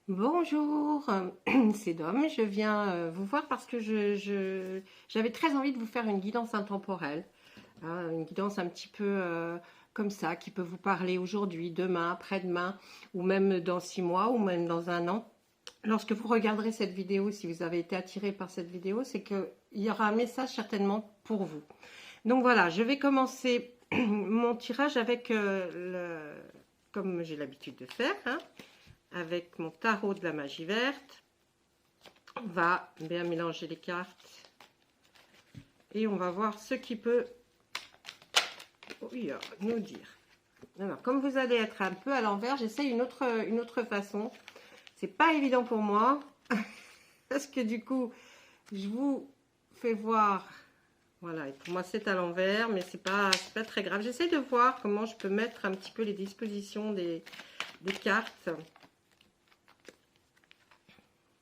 Bonjour, c'est Dom. Je viens vous voir parce que j'avais très envie de vous faire une guidance intemporelle, hein, une guidance un petit peu comme ça, qui peut vous parler aujourd'hui, demain, après-demain, ou même dans 6 mois, ou même dans un an. Lorsque vous regarderez cette vidéo, si vous avez été attiré par cette vidéo, c'est qu'il y aura un message certainement pour vous. Donc voilà, je vais commencer mon tirage avec, comme j'ai l'habitude de faire, hein, avec mon tarot de la magie verte. On va bien mélanger les cartes et on va voir ce qui peut nous dire. Alors, comme vous allez être un peu à l'envers, j'essaie une autre façon. C'est pas évident pour moi parce que du coup, je vous fais voir. Voilà, et pour moi c'est à l'envers, mais c'est pas très grave. J'essaie de voir comment je peux mettre un petit peu les dispositions des cartes.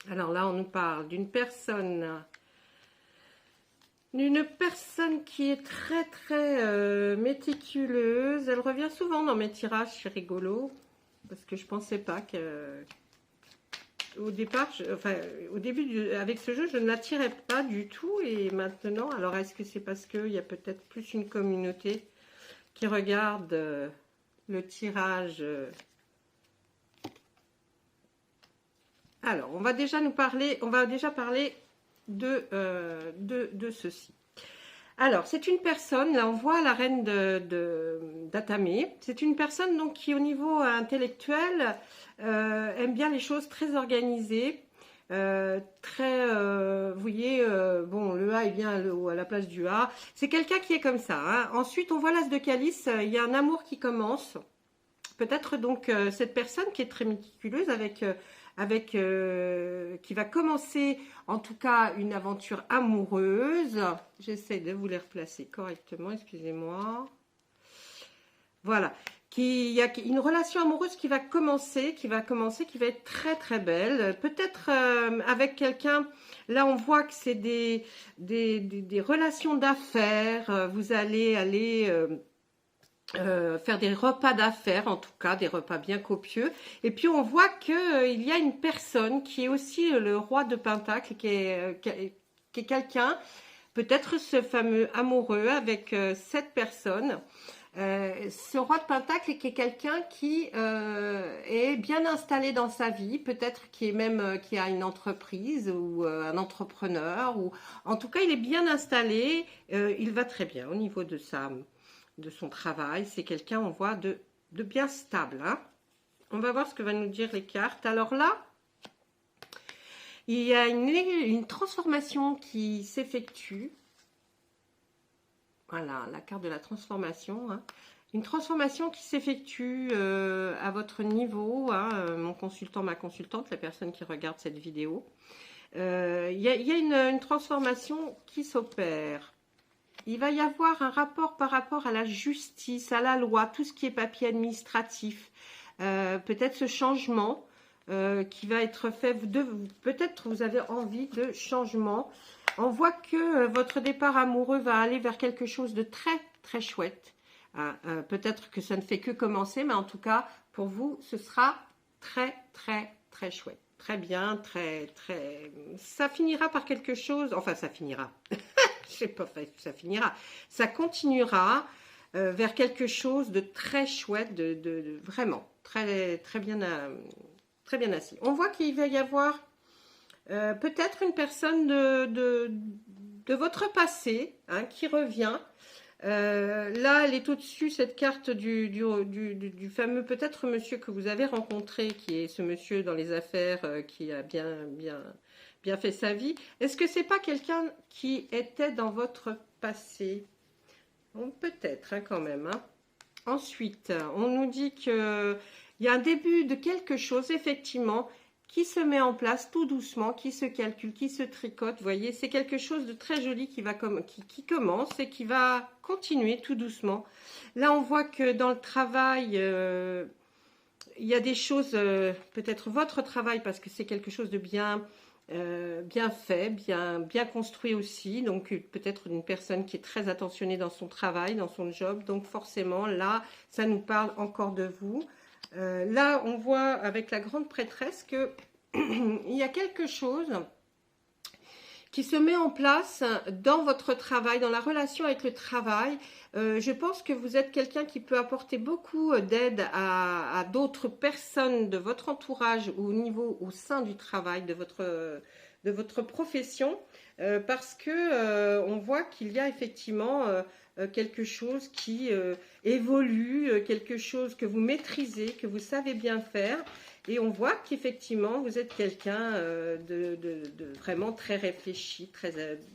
Alors là, on nous parle d'une personne qui est très méticuleuse. Elle revient souvent dans mes tirages, c'est rigolo, parce que je pensais pas que... Au départ, au début, avec ce jeu, je ne l'attirais pas du tout, et maintenant, alors est-ce que c'est parce qu'il y a peut-être plus une communauté qui regarde le tirage Alors, on va déjà parler de ceci. Alors, c'est une personne, là on voit la reine d'Atame, c'est une personne donc qui au niveau intellectuel aime bien les choses très organisées, vous voyez, bon, le A est bien à la place du A, c'est quelqu'un qui est comme ça, hein. Ensuite, on voit l'as de calice, il y a un amour qui commence, peut-être donc cette personne qui est très méticuleuse qui va commencer en tout cas une aventure amoureuse. J'essaie de vous les replacer correctement, excusez-moi. Voilà, il y a une relation amoureuse qui va commencer, qui va être très très belle. Peut-être avec quelqu'un, là on voit que c'est des relations d'affaires. Vous allez aller... faire des repas d'affaires, en tout cas des repas bien copieux, et puis on voit que il y a une personne qui est aussi le roi de Pentacle, qui est quelqu'un, peut-être ce fameux amoureux avec cette personne, ce roi de Pentacle qui est quelqu'un qui est bien installé dans sa vie, peut-être qui est même qui a une entreprise ou un entrepreneur, ou en tout cas il est bien installé, il va très bien au niveau de son travail. C'est quelqu'un, on voit, de bien stable, hein. On va voir ce que va nous dire les cartes. Alors là, il y a une transformation qui s'effectue. Voilà, la carte de la transformation, hein. Une transformation qui s'effectue à votre niveau, hein, mon consultant, ma consultante, la personne qui regarde cette vidéo. Il y a une transformation qui s'opère. Il va y avoir un rapport par rapport à la justice, à la loi, tout ce qui est papier administratif. Peut-être ce changement qui va être fait. Peut-être vous avez envie de changement. On voit que votre départ amoureux va aller vers quelque chose de très très chouette. Peut-être que ça ne fait que commencer, mais en tout cas, pour vous, ce sera très très très chouette. Très bien, très très... Ça finira par quelque chose, enfin ça finira. Je sais pas, ça finira. Ça continuera vers quelque chose de très chouette, de vraiment très très bien assis. On voit qu'il va y avoir peut-être une personne de votre passé, hein, qui revient. Là, elle est au-dessus, cette carte du fameux peut-être monsieur que vous avez rencontré, qui est ce monsieur dans les affaires qui a bien fait sa vie. Est-ce que c'est pas quelqu'un qui était dans votre passé? Bon, peut-être, hein, quand même, hein. Ensuite, on nous dit qu'il y a un début de quelque chose, effectivement, qui se met en place tout doucement, qui se calcule, qui se tricote. Vous voyez, c'est quelque chose de très joli qui commence et qui va continuer tout doucement. Là, on voit que dans le travail, il y a des choses, peut-être votre travail, parce que c'est quelque chose de bien fait, bien construit aussi. Donc, peut-être une personne qui est très attentionnée dans son travail, dans son job. Donc, forcément, là, ça nous parle encore de vous. Là, on voit avec la grande prêtresse que il y a quelque chose qui se met en place dans votre travail, dans la relation avec le travail. Je pense que vous êtes quelqu'un qui peut apporter beaucoup d'aide à d'autres personnes de votre entourage ou au sein du travail de votre profession, parce que on voit qu'il y a effectivement quelque chose qui évolue, quelque chose que vous maîtrisez, que vous savez bien faire. Et on voit qu'effectivement, vous êtes quelqu'un de vraiment très réfléchi,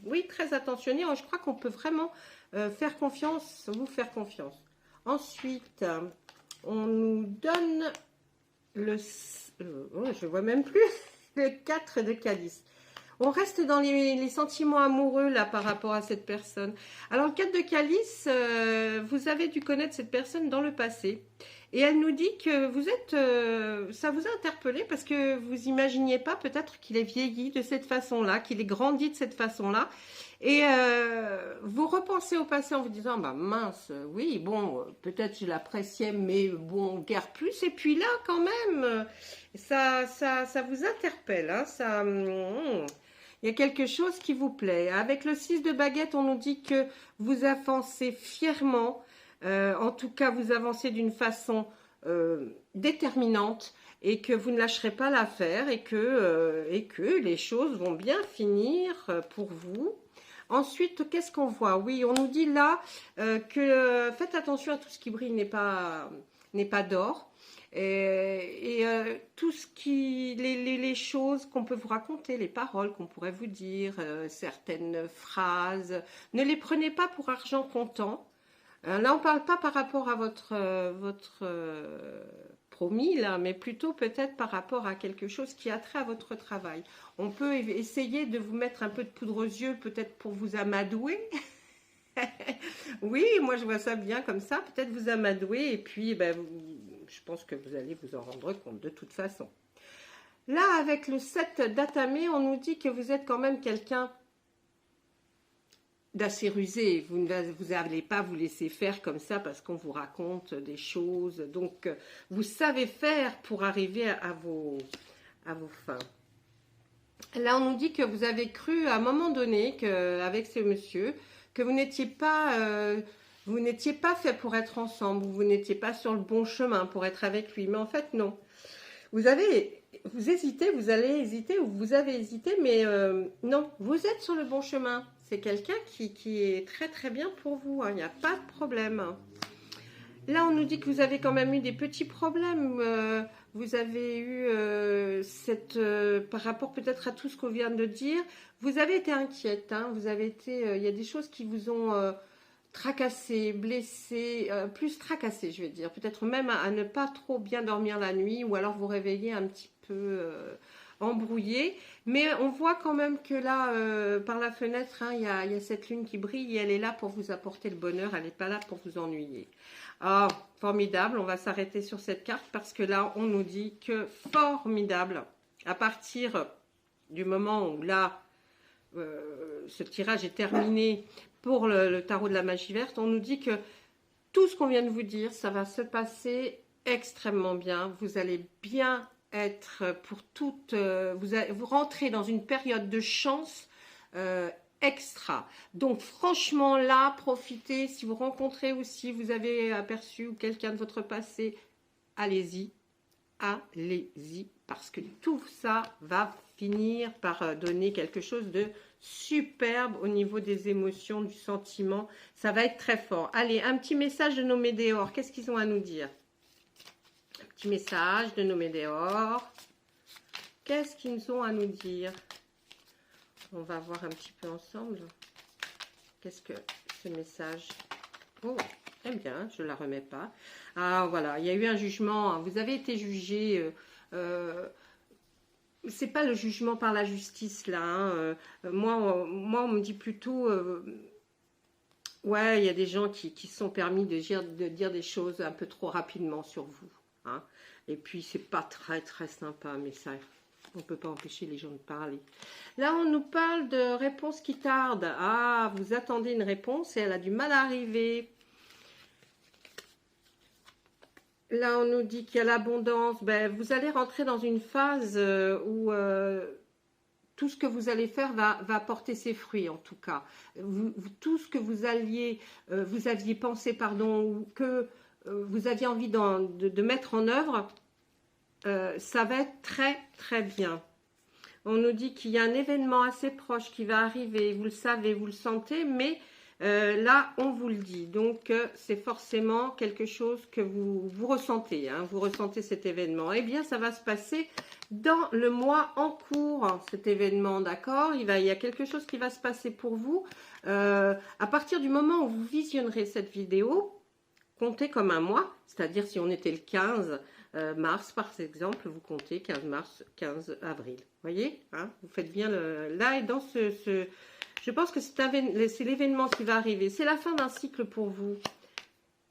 oui, très attentionné. Je crois qu'on peut vraiment faire confiance, vous faire confiance. Ensuite, on nous donne je vois même plus, le 4 de calice. On reste dans les sentiments amoureux là par rapport à cette personne. Alors le 4 de calice, vous avez dû connaître cette personne dans le passé. Et elle nous dit que vous êtes, ça vous a interpellé parce que vous imaginiez pas peut-être qu'il est vieilli de cette façon-là, qu'il est grandi de cette façon-là. Et vous repensez au passé en vous disant, bah mince, oui, bon, peut-être je l'appréciais, mais bon, guère plus. Et puis là, quand même, ça vous interpelle, hein, il y a quelque chose qui vous plaît. Avec le 6 de baguette, on nous dit que vous avancez fièrement. En tout cas, vous avancez d'une façon déterminante et que vous ne lâcherez pas l'affaire et que les choses vont bien finir pour vous. Ensuite, qu'est-ce qu'on voit? Oui, on nous dit là que faites attention à tout ce qui brille n'est pas d'or. Et tout ce qui, les choses qu'on peut vous raconter, les paroles qu'on pourrait vous dire, certaines phrases, ne les prenez pas pour argent comptant. Là, on ne parle pas par rapport à votre promis, là, mais plutôt peut-être par rapport à quelque chose qui a trait à votre travail. On peut essayer de vous mettre un peu de poudre aux yeux, peut-être pour vous amadouer. Oui, moi je vois ça bien comme ça, peut-être vous amadouer, et puis ben, je pense que vous allez vous en rendre compte de toute façon. Là, avec le 7 d'Atamé, on nous dit que vous êtes quand même quelqu'un d'assez rusé. Vous n'allez pas vous laisser faire comme ça parce qu'on vous raconte des choses. Donc, vous savez faire pour arriver à vos fins. Là, on nous dit que vous avez cru à un moment donné qu'avec ce monsieur, que vous n'étiez pas fait pour être ensemble, vous n'étiez pas sur le bon chemin pour être avec lui. Mais en fait, non. Vous hésitez, vous allez hésiter ou vous avez hésité, mais non, vous êtes sur le bon chemin. C'est quelqu'un qui est très très bien pour vous, hein, il n'y a pas de problème. Là, on nous dit que vous avez quand même eu des petits problèmes. Vous avez eu, par rapport peut-être à tout ce qu'on vient de dire, vous avez été inquiète. Hein, vous avez été, il y a des choses qui vous ont tracassé, blessé, plus tracassé, je vais dire. Peut-être même à ne pas trop bien dormir la nuit ou alors vous réveiller un petit peu embrouillé. Mais on voit quand même que là, par la fenêtre, hein, il y a cette lune qui brille et elle est là pour vous apporter le bonheur. Elle n'est pas là pour vous ennuyer. Ah, formidable. On va s'arrêter sur cette carte parce que là, on nous dit que formidable. À partir du moment où là, ce tirage est terminé pour le tarot de la magie verte, on nous dit que tout ce qu'on vient de vous dire, ça va se passer extrêmement bien. Vous allez bien être pour toute... vous rentrez dans une période de chance extra. Donc franchement là, profitez. Si vous rencontrez ou si vous avez aperçu quelqu'un de votre passé, allez-y. Allez-y. Parce que tout ça va finir par donner quelque chose de superbe au niveau des émotions, du sentiment. Ça va être très fort. Allez, un petit message de nos météores. Qu'est-ce qu'ils ont à nous dire? Un petit message de nos météores. Qu'est-ce qu'ils ont à nous dire? On va voir un petit peu ensemble. Qu'est-ce que ce message? Oh, très bien, je ne la remets pas. Ah, voilà, il y a eu un jugement. Vous avez été jugé... c'est pas le jugement par la justice là. Hein. Moi, on me dit plutôt, ouais, il y a des gens qui se sont permis de dire des choses un peu trop rapidement sur vous. Hein. Et puis c'est pas très très sympa, mais ça, on peut pas empêcher les gens de parler. Là, on nous parle de réponses qui tardent. Ah, vous attendez une réponse et elle a du mal à arriver. Là, on nous dit qu'il y a l'abondance. Ben, vous allez rentrer dans une phase où tout ce que vous allez faire va porter ses fruits, en tout cas. Tout ce que vous aviez pensé, pardon, ou que vous aviez envie de mettre en œuvre, ça va être très, très bien. On nous dit qu'il y a un événement assez proche qui va arriver, vous le savez, vous le sentez, mais là, on vous le dit. Donc, c'est forcément quelque chose que vous ressentez. Hein, vous ressentez cet événement. Eh bien, ça va se passer dans le mois en cours, cet événement, d'accord? Il y a quelque chose qui va se passer pour vous. À partir du moment où vous visionnerez cette vidéo, comptez comme un mois, c'est-à-dire si on était le 15 mars, par exemple, vous comptez 15 mars, 15 avril. Voyez, hein, vous faites bien là et dans je pense que c'est l'événement qui va arriver. C'est la fin d'un cycle pour vous.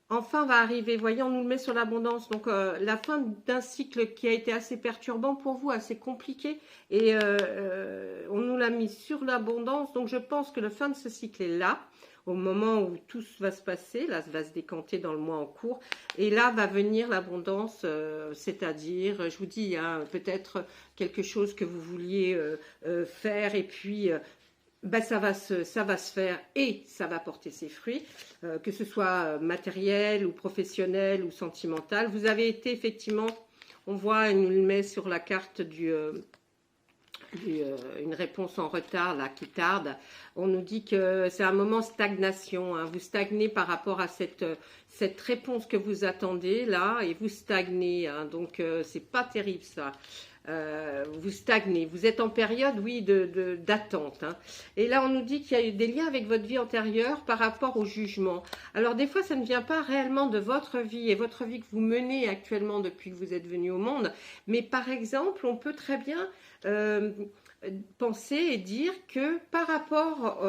Enfin va arriver. Voyez, on nous le met sur l'abondance. Donc, la fin d'un cycle qui a été assez perturbant pour vous, assez compliqué. Et on nous l'a mis sur l'abondance. Donc, je pense que la fin de ce cycle est là. Au moment où tout va se passer, là, ça va se décanter dans le mois en cours. Et là, va venir l'abondance, c'est-à-dire, je vous dis, hein, peut-être quelque chose que vous vouliez faire et puis... ben, ça va se faire et ça va porter ses fruits, que ce soit matériel ou professionnel ou sentimental. Vous avez été effectivement, on voit, il nous le met sur la carte une réponse en retard là qui tarde. On nous dit que c'est un moment stagnation, hein. Vous stagnez par rapport à cette réponse que vous attendez là et vous stagnez, hein. Donc c'est pas terrible ça. Vous stagnez, vous êtes en période, oui, d'attente. Hein. Et là, on nous dit qu'il y a eu des liens avec votre vie antérieure par rapport au jugement. Alors, des fois, ça ne vient pas réellement de votre vie et votre vie que vous menez actuellement depuis que vous êtes venu au monde. Mais par exemple, on peut très bien penser et dire que par rapport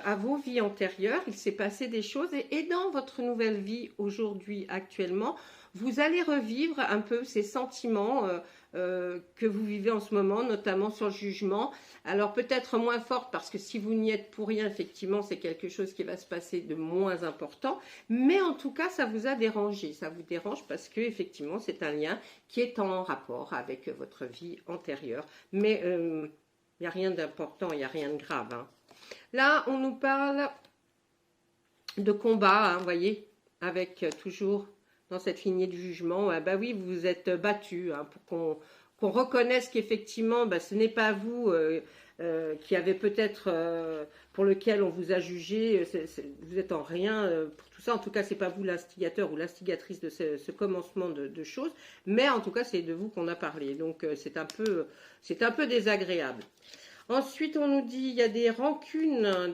à vos vies antérieures, il s'est passé des choses et dans votre nouvelle vie aujourd'hui, actuellement, vous allez revivre un peu ces sentiments que vous vivez en ce moment, notamment sur le jugement. Alors peut-être moins forte parce que si vous n'y êtes pour rien, effectivement, c'est quelque chose qui va se passer de moins important. Mais en tout cas, ça vous a dérangé. Ça vous dérange parce que effectivement, c'est un lien qui est en rapport avec votre vie antérieure. Mais il n'y a rien d'important, il n'y a rien de grave. Hein. Là, on nous parle de combat, hein, vous voyez, avec toujours... dans cette lignée du jugement, bah oui, vous vous êtes battu hein, pour qu'on reconnaisse qu'effectivement, bah, ce n'est pas vous qui avez peut-être, pour lequel on vous a jugé, vous êtes en rien pour tout ça. En tout cas, c'est pas vous l'instigateur ou l'instigatrice de ce commencement de choses, mais en tout cas, c'est de vous qu'on a parlé. Donc, c'est un peu désagréable. Ensuite, on nous dit il y a des rancunes.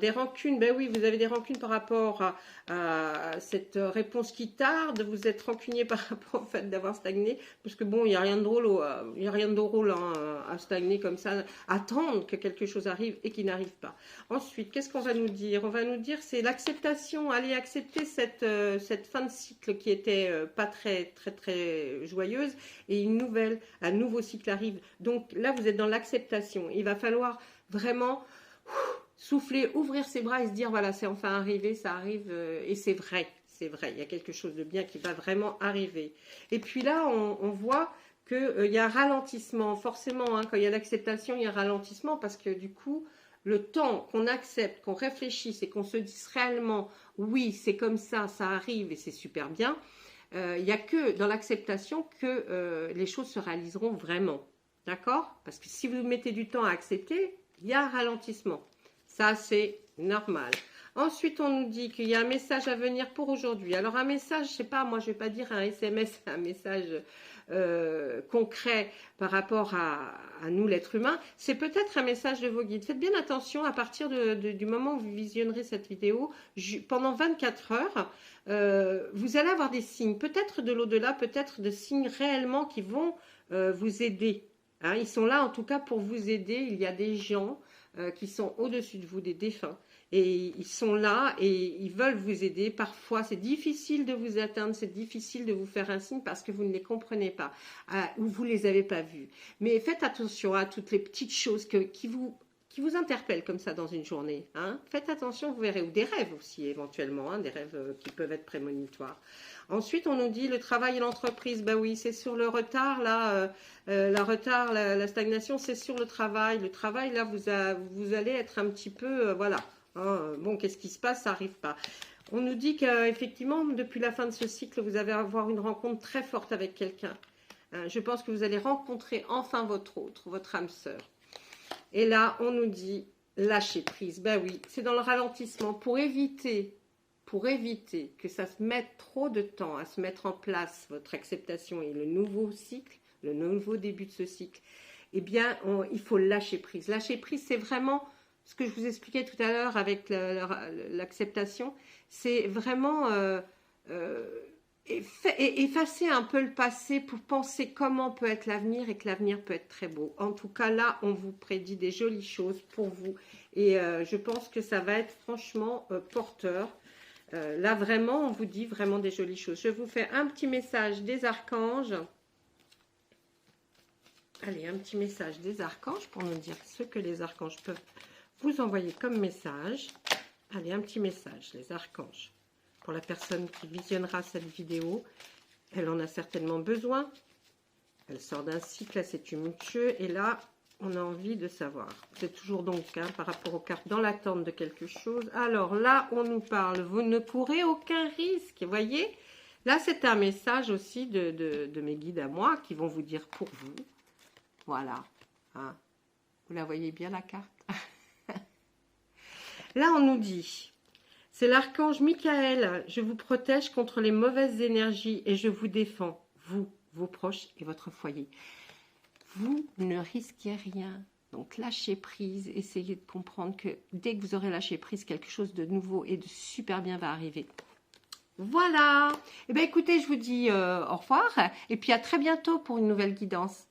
Ben oui, vous avez des rancunes par rapport à cette réponse qui tarde. Vous êtes rancunier par rapport au fait d'avoir stagné. Parce que bon, il n'y a rien de drôle, hein, à stagner comme ça, attendre que quelque chose arrive et qui n'arrive pas. Ensuite, qu'est-ce qu'on va nous dire? On va nous dire c'est l'acceptation. Allez accepter cette fin de cycle qui était pas très, très, très joyeuse. Et un nouveau cycle arrive. Donc là, vous êtes dans l'acceptation. Il va falloir vraiment souffler, ouvrir ses bras et se dire voilà, c'est enfin arrivé, ça arrive et c'est vrai, il y a quelque chose de bien qui va vraiment arriver. Et puis là, on voit qu'il y a un ralentissement, forcément, hein, quand il y a l'acceptation, il y a un ralentissement parce que du coup, le temps qu'on accepte, qu'on réfléchisse et qu'on se dise réellement oui, c'est comme ça arrive et c'est super bien, il n'y a que dans l'acceptation que les choses se réaliseront vraiment. D'accord? Parce que si vous mettez du temps à accepter, il y a un ralentissement. Ça, c'est normal. Ensuite, on nous dit qu'il y a un message à venir pour aujourd'hui. Alors, un message, je ne sais pas, moi, je ne vais pas dire un SMS, un message concret par rapport à nous, l'être humain. C'est peut-être un message de vos guides. Faites bien attention, à partir du moment où vous visionnerez cette vidéo, pendant 24 heures, vous allez avoir des signes, peut-être de l'au-delà, peut-être de signes réellement qui vont vous aider. Hein, ils sont là en tout cas pour vous aider. Il y a des gens qui sont au-dessus de vous, des défunts. Et ils sont là et ils veulent vous aider. Parfois, c'est difficile de vous atteindre, c'est difficile de vous faire un signe parce que vous ne les comprenez pas ou vous ne les avez pas vus. Mais faites attention à toutes les petites choses qui vous interpellent comme ça dans une journée. Hein. Faites attention, vous verrez, ou des rêves aussi éventuellement, hein, des rêves qui peuvent être prémonitoires. Ensuite, on nous dit le travail et l'entreprise. Ben oui, c'est sur le retard, là, la stagnation, c'est sur le travail. Le travail, là, vous allez être un petit peu, voilà. Hein, bon, qu'est-ce qui se passe? Ça n'arrive pas. On nous dit qu'effectivement, depuis la fin de ce cycle, vous allez avoir une rencontre très forte avec quelqu'un. Hein, je pense que vous allez rencontrer enfin votre âme sœur. Et là, on nous dit lâcher prise. Ben oui, c'est dans le ralentissement pour éviter que ça se mette trop de temps à se mettre en place, votre acceptation et le nouveau cycle, le nouveau début de ce cycle. Eh bien, il faut lâcher prise. Lâcher prise, c'est vraiment ce que je vous expliquais tout à l'heure avec l'acceptation. C'est vraiment effacer un peu le passé pour penser comment peut être l'avenir et que l'avenir peut être très beau. En tout cas, là, on vous prédit des jolies choses pour vous. Et je pense que ça va être franchement porteur. Là, vraiment, on vous dit vraiment des jolies choses. Je vous fais un petit message des archanges. Allez, un petit message des archanges pour nous dire ce que les archanges peuvent vous envoyer comme message. Allez, un petit message, les archanges. Pour la personne qui visionnera cette vidéo, elle en a certainement besoin. Elle sort d'un cycle assez tumultueux et là, on a envie de savoir. C'est toujours donc par rapport aux cartes dans l'attente de quelque chose. Alors là, on nous parle, vous ne courez aucun risque. Vous voyez, là, c'est un message aussi de mes guides à moi qui vont vous dire pour vous. Voilà. Hein. Vous la voyez bien, la carte? Là, on nous dit... C'est l'archange Michael. Je vous protège contre les mauvaises énergies et je vous défends, vous, vos proches et votre foyer. Vous ne risquez rien. Donc, lâchez prise. Essayez de comprendre que dès que vous aurez lâché prise, quelque chose de nouveau et de super bien va arriver. Voilà. Eh bien, écoutez, je vous dis au revoir et puis à très bientôt pour une nouvelle guidance.